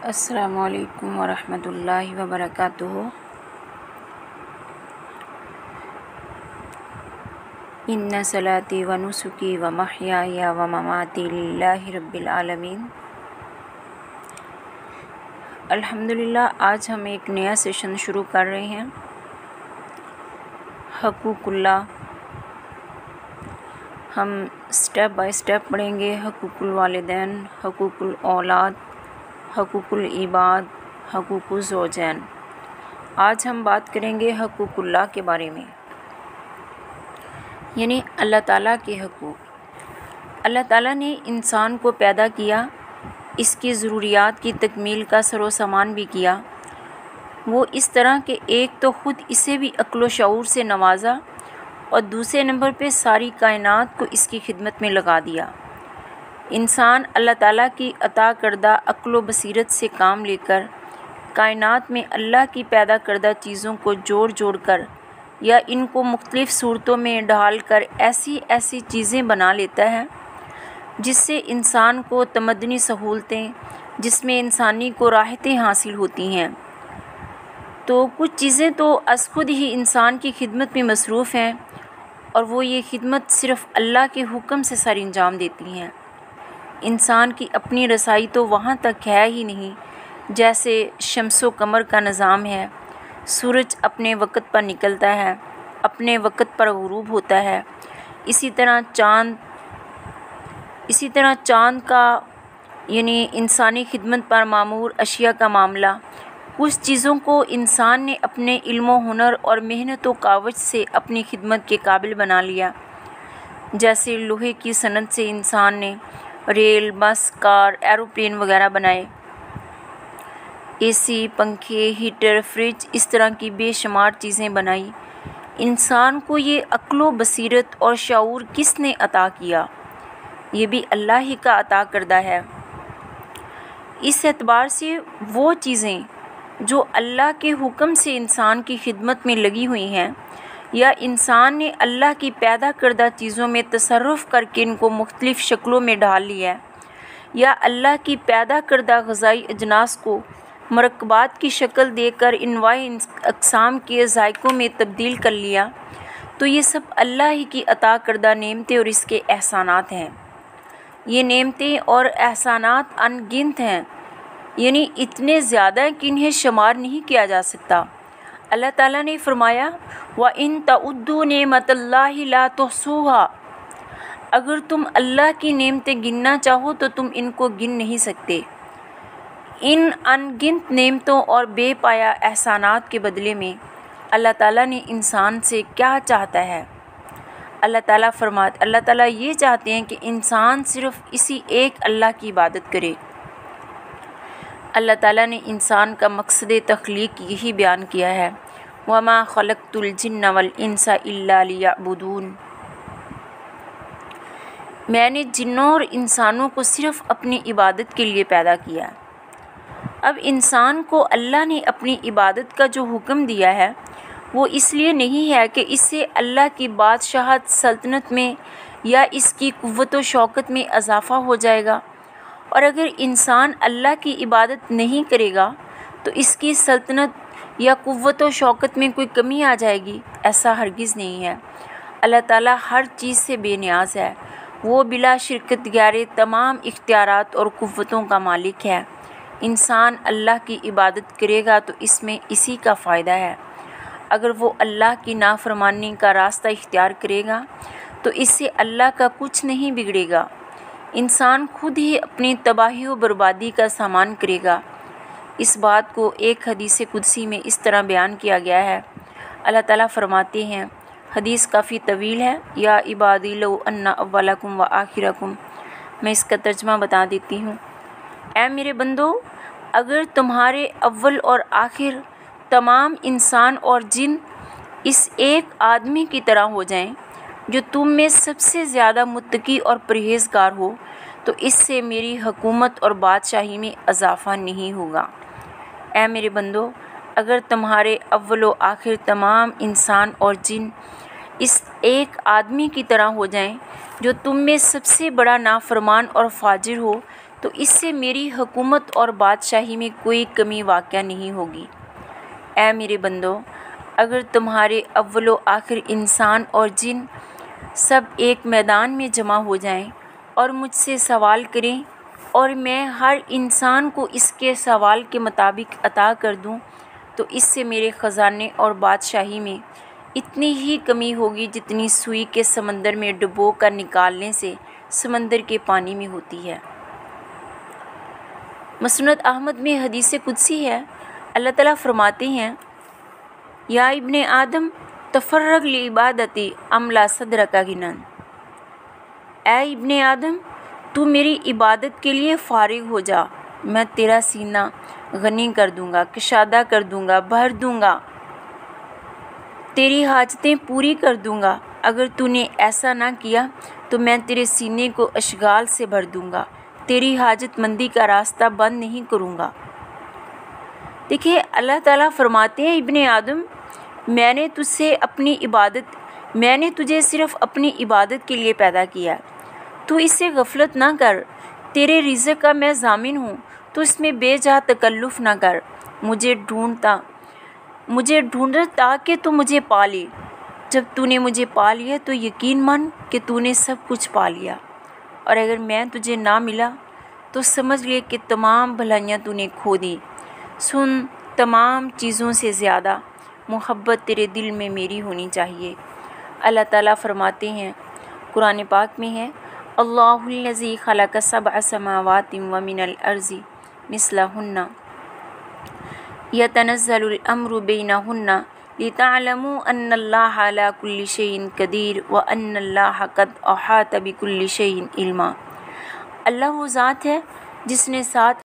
السلام علیکم ورحمۃ اللہ وبرکاتہ۔ ان صلاتی و نسکی و محیای و مماتی للہ رب العالمین۔ الحمدللہ، آج ہم ایک نیا سیشن شروع کر رہے ہیں، حقوق اللہ۔ ہم سٹیپ بائی سٹیپ پڑھیں گے، حقوق الوالدین، حقوق الاولاد، حقوق العباد، حقوق الزوجین۔ آج ہم بات کریں گے حقوق اللہ کے بارے میں، یعنی اللہ تعالیٰ کے حقوق۔ اللہ تعالیٰ نے انسان کو پیدا کیا، اس کی ضروریات کی تکمیل کا سر و سامان بھی کیا۔ وہ اس طرح کہ ایک تو خود اسے بھی عقل و شعور سے نوازا اور دوسرے نمبر پہ ساری کائنات کو اس کی خدمت میں لگا دیا۔ انسان اللہ تعالیٰ کی عطا کردہ عقل و بصیرت سے کام لے کر کائنات میں اللہ کی پیدا کردہ چیزوں کو جوڑ کر یا ان کو مختلف صورتوں میں ڈھال کر ایسی چیزیں بنا لیتا ہے جس سے انسان کو تمدنی سہولتیں، جس میں انسانی کو راحتیں حاصل ہوتی ہیں۔ تو کچھ چیزیں تو از خود ہی انسان کی خدمت میں مصروف ہیں، اور وہ یہ خدمت صرف اللہ کے حکم سے سر انجام دیتی ہیں۔ انسان کی اپنی رسائی تو وہاں تک ہے ہی نہیں، جیسے شمس و قمر کا نظام ہے۔ سورج اپنے وقت پر نکلتا ہے، اپنے وقت پر غروب ہوتا ہے۔ اسی طرح چاند کا، یعنی انسانی خدمت پر معمور اشیاء کا معاملہ، کچھ چیزوں کو انسان نے اپنے علم و ہنر اور محنت و کاوش سے اپنی خدمت کے قابل بنا لیا۔ جیسے لوہے کی صنعت سے انسان نے ریل، بس، کار، ایروپلین وغیرہ بنائے۔ اے سی، پنکھے، ہیٹر، فریج، اس طرح کی بے شمار چیزیں بنائی۔ انسان کو یہ عقل و بصیرت اور شعور کس نے عطا کیا؟ یہ بھی اللہ ہی کا عطا کردہ ہے۔ اس اعتبار سے وہ چیزیں جو اللہ کے حکم سے انسان کی خدمت میں لگی ہوئی ہیں، یا انسان نے اللہ کی پیدا کردہ چیزوں میں تصرف کر کے ان کو مختلف شکلوں میں ڈھال لیا، یا اللہ کی پیدا کردہ غذائی اجناس کو مرکبات کی شکل دے کر انواع اقسام کے ذائقوں میں تبدیل کر لیا، تو یہ سب اللہ ہی کی عطا کردہ نعمتیں اور اس کے احسانات ہیں۔ یہ نعمتیں اور احسانات ان گنت ہیں، یعنی اتنے زیادہ کہ انہیں شمار نہیں کیا جا سکتا۔ اللہ تعالیٰ نے فرمایا، وَإِن تَعُدُّوا نِعْمَتَ اللَّهِ لَا تُحْصُوهَا، اگر تم اللہ کی نعمتیں گننا چاہو تو تم ان کو گن نہیں سکتے۔ ان ان گنت نعمتوں اور بے پایا احسانات کے بدلے میں اللہ تعالیٰ نے انسان سے کیا چاہتا ہے؟ اللہ تعالیٰ یہ چاہتے ہیں کہ انسان صرف اسی ایک اللہ کی عبادت کرے۔ اللہ تعالیٰ نے انسان کا مقصد تخلیق یہی بیان کیا ہے، وَمَا خَلَقْتُ الْجِنَّ وَالْإِنسَ إِلَّا لِيَعْبُدُونِ، میں نے جنوں اور انسانوں کو صرف اپنی عبادت کے لیے پیدا کیا۔ اب انسان کو اللہ نے اپنی عبادت کا جو حکم دیا ہے، وہ اس لیے نہیں ہے کہ اس سے اللہ کی بادشاہت، سلطنت میں یا اس کی قوت و شوکت میں اضافہ ہو جائے گا، اور اگر انسان اللہ کی عبادت نہیں کرے گا تو اس کی سلطنت یا قوت و شوکت میں کوئی کمی آ جائے گی۔ ایسا ہرگز نہیں ہے۔ اللہ تعالیٰ ہر چیز سے بے نیاز ہے، وہ بلا شرکت گارے تمام اختیارات اور قوتوں کا مالک ہے۔ انسان اللہ کی عبادت کرے گا تو اس میں اسی کا فائدہ ہے۔ اگر وہ اللہ کی نافرمانی کا راستہ اختیار کرے گا تو اس سے اللہ کا کچھ نہیں بگڑے گا۔ انسان خود ہی اپنی تباہی و بربادی کا سامان کرے گا۔ اس بات کو ایک حدیث قدسی میں اس طرح بیان کیا گیا ہے۔ اللہ تعالیٰ فرماتے ہیں، حدیث کافی طویل ہے، یا عبادی لو ان اولکم و آخرکم، میں اس کا ترجمہ بتا دیتی ہوں۔ اے میرے بندو، اگر تمہارے اول اور آخر تمام انسان اور جن اس ایک آدمی کی طرح ہو جائیں جو تم میں سب سے زیادہ متقی اور پرہیزگار ہو، تو اس سے میری حکومت اور بادشاہی میں اضافہ نہیں ہوگا۔ اے میرے بندو، اگر تمہارے اول و آخر تمام انسان اور جن اس ایک آدمی کی طرح ہو جائیں جو تم میں سب سے بڑا نافرمان اور فاجر ہو، تو اس سے میری حکومت اور بادشاہی میں کوئی کمی واقع نہیں ہوگی۔ اے میرے بندو، اگر تمہارے اول و آخر انسان اور جن سب ایک میدان میں جمع ہو جائیں اور مجھ سے سوال کریں اور میں ہر انسان کو اس کے سوال کے مطابق عطا کر دوں، تو اس سے میرے خزانے اور بادشاہی میں اتنی ہی کمی ہوگی جتنی سوئی کے سمندر میں ڈبو کر نکالنے سے سمندر کے پانی میں ہوتی ہے۔ مسند احمد میں حدیث قدسی ہے، اللہ تعالیٰ فرماتے ہیں، یا ابن آدم تفرغ لعبادتی املا صدرک غنی۔ اے ابن آدم، تو میری عبادت کے لیے فارغ ہو جا، میں تیرا سینہ غنی کر دوں گا، کشادہ کر دوں گا، بھر دوں گا، تیری حاجتیں پوری کر دوں گا۔ اگر تو نے ایسا نہ کیا تو میں تیرے سینے کو اشغال سے بھر دوں گا، تیری حاجت مندی کا راستہ بند نہیں کروں گا۔ دیکھیے، اللہ تعالیٰ فرماتے ہیں، ابن آدم، میں نے تجھے صرف اپنی عبادت کے لیے پیدا کیا، تو اس سے غفلت نہ کر، تیرے رزق کا میں ضامن ہوں، تو اس میں بے جا تکلف نہ کر، مجھے ڈھونڈ تاکہ تو مجھے پا لے۔ جب تو نے مجھے پا لیا تو یقین مان کہ تو نے سب کچھ پا لیا، اور اگر میں تجھے نہ ملا تو سمجھ لے کہ تمام بھلائیاں تو نے کھو دی۔ سن، تمام چیزوں سے زیادہ محبت تیرے دل میں میری ہونی چاہیے۔ اللہ تعالیٰ فرماتے ہیں، قرآن پاک میں ہے، اللہ الذی خلق سبع سماوات ومن الارض مثلہن یتنزل الامر بینہن لتعلموا ان اللہ علی کل شیء قدیر وان اللہ قد احاط بکل شیء علما۔ اللہ وہ ذات ہے جس نے 7